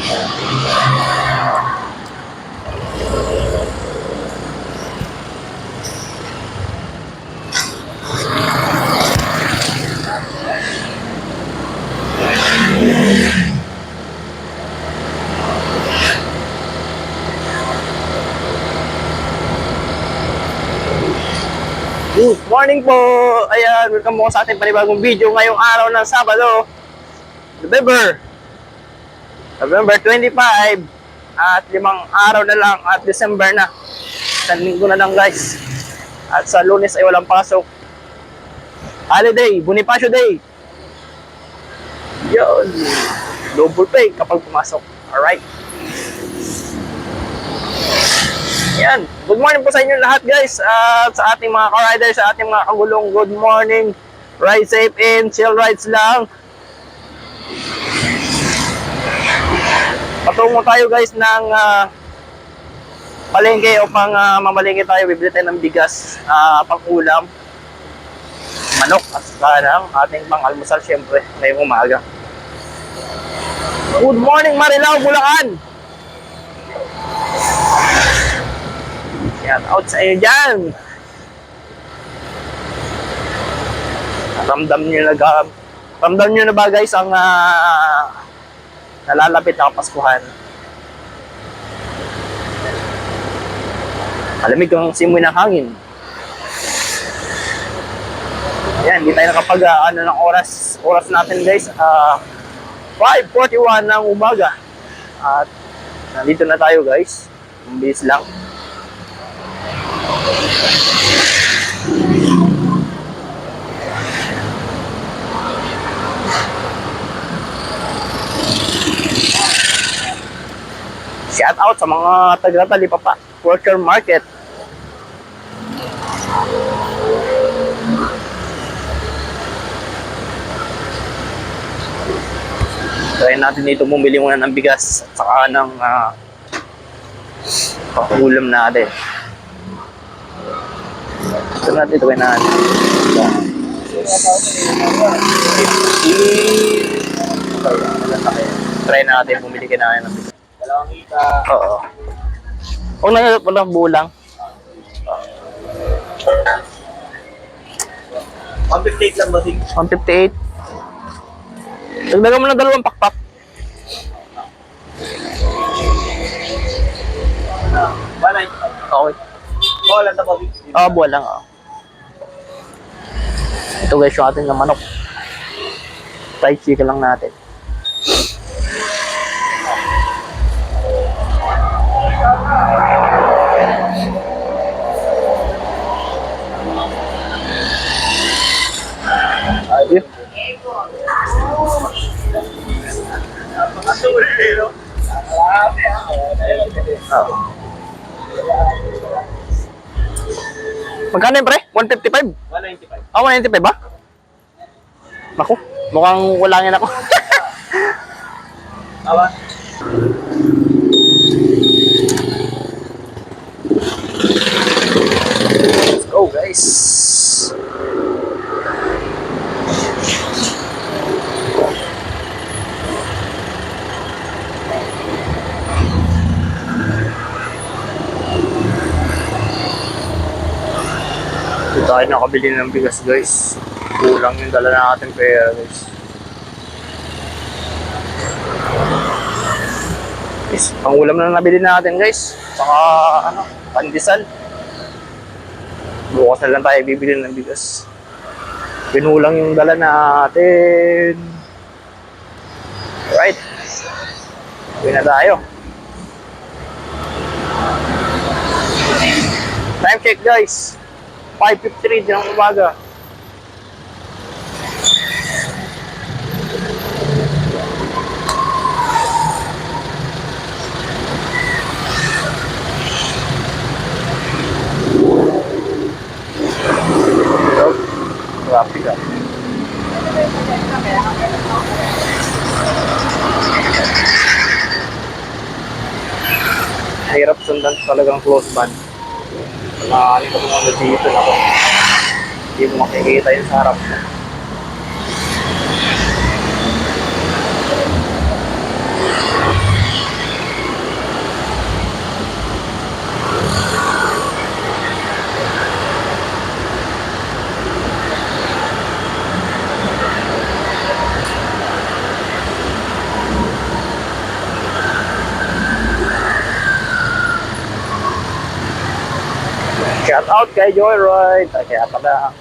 Good morning po! Ayan, welcome po sa ating panibagong video ngayong araw ng Sabado, November 25 at 5 araw na lang at December na. Isang linggo na lang guys. At sa Lunes ay walang pasok. Holiday, Bonifacio Day. Yun. Double pay kapag pumasok. Alright. Yan. Good morning po sa inyo lahat guys. At sa ating mga ka-riders, sa ating mga kagulong, good morning. Ride safe and chill rides lang. Patungo tayo guys ng palengke upang mamalengke tayo. Bibili tayo ng bigas, pang-ulam, manok at ng ating pang-almusal syempre ngayong umaga. Good morning Marilao, Bulacan. Shout out sa inyo dyan. Ramdam nyo na ba guys ang nalalapit na Kapaskuhan? Malamig ang simoy ng hangin. Yan, hindi tayo nakapag ng oras natin guys. 5:41 ng umaga. At nandito na tayo guys. Mabilis lang. Shout out sa mga taga-Talipapa Worker Market. Try natin dito bumili muna ng bigas at saka ng pang-ulam natin. Ito natin, ito natin. Try natin bumili kinain ng bigas. Oo. Huwag na walang bulang. 158 lang ba? 158. Dagdagan mo na 2 pakpak. Okay. Wala na ba? Buwan lang. Ito guys yung ating manok. Fried chicken lang natin. Ayun. Magkano yun pre? 155? 195. 195 ba? Naku, mukhang kulangin ako. Awa? Let's go guys. Ito tayo nakabili ng bigas guys. Kulang yung dala natin pera guys. Pangulam na nabili natin guys. Saka pandesal. Bukas na lang tayo bibili ng bigas. Pinulang yung dala natin. Alright. Uwi na tayo. Time check guys. 5:53 ng umaga. Traffic ah. Hirap sundan talagang close band. Nakakali ko mga dito na ako. Hindi mo makikita yung sa harap mo. Shout out kay Joyride. Ay, kaya pala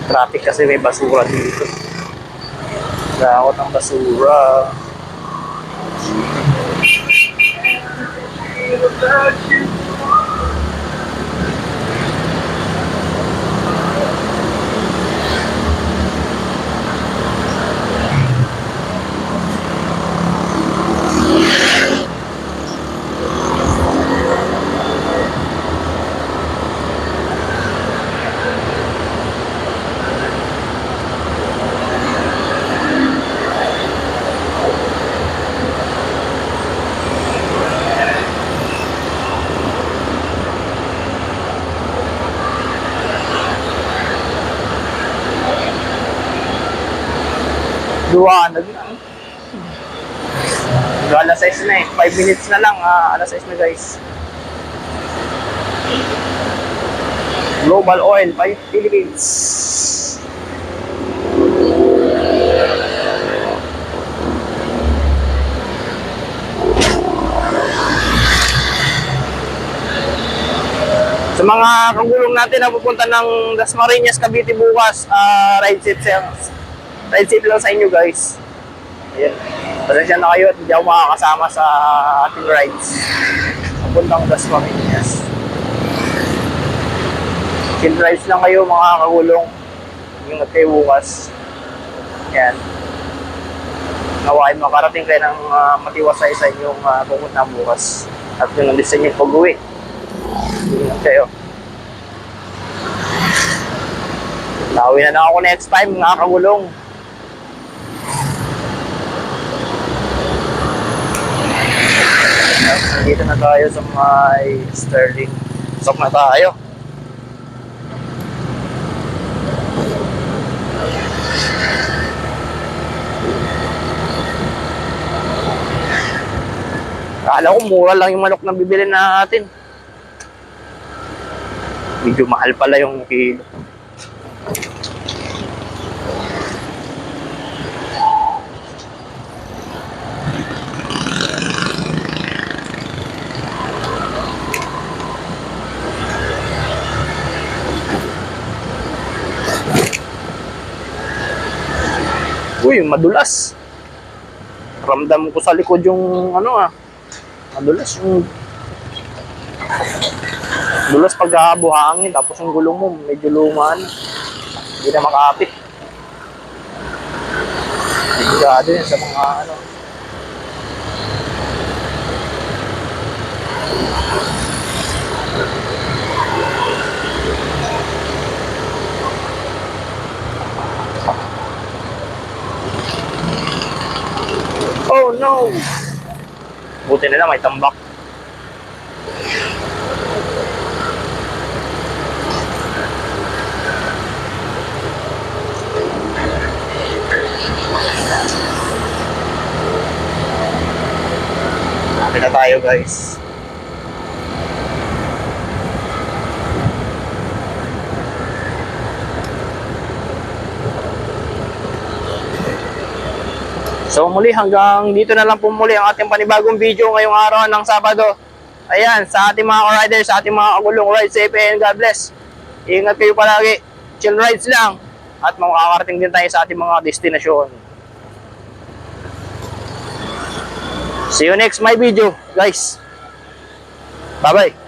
traffic kasi may basura dito. Lakot ng basura. Duwanag na. Alas 6 na eh. 5 minutes na lang. Alas 6 na guys. Global Oil Philippines. Sa mga kagulong natin na pupunta ng Dasmariñas, Cavite bukas, ride safe lang sa inyo guys. Ayan. Pasensya na kayo at hindi ako makakasama sa ating rides. Papuntang Dasmariñas. Chill rides lang kayo mga kagulong. Ingat kayo bukas. Ayan. Nawain makarating kayo ng matiwasay sa inyong pupunta bukas. At yun ang gusto nyo pag-uwi. Ingat kayo. Tawin na lang ako next time mga kagulong. Dito na tayo sa may Sterling. Sok na tayo. Akala ko mura lang yung manok na bibili natin. Medyo mahal pala yung kilo. Uy, madulas. Ramdam ko sa likod yung madulas yung pag buhangin, tapos yung gulong mo medyo luma na. Hindi na makapit. Sigurado yun sa mga Oh no! Buti na lang may tambak. Happy na tayo guys. So muli hanggang dito na lang po muli ang ating panibagong video ngayong araw ng Sabado. Ayan, sa ating mga riders, sa ating mga kagulong, ride safe and God bless. Ingat kayo palagi. Chill rides lang. At makakarating din tayo sa ating mga destinasyon. See you next my video, guys. Bye-bye.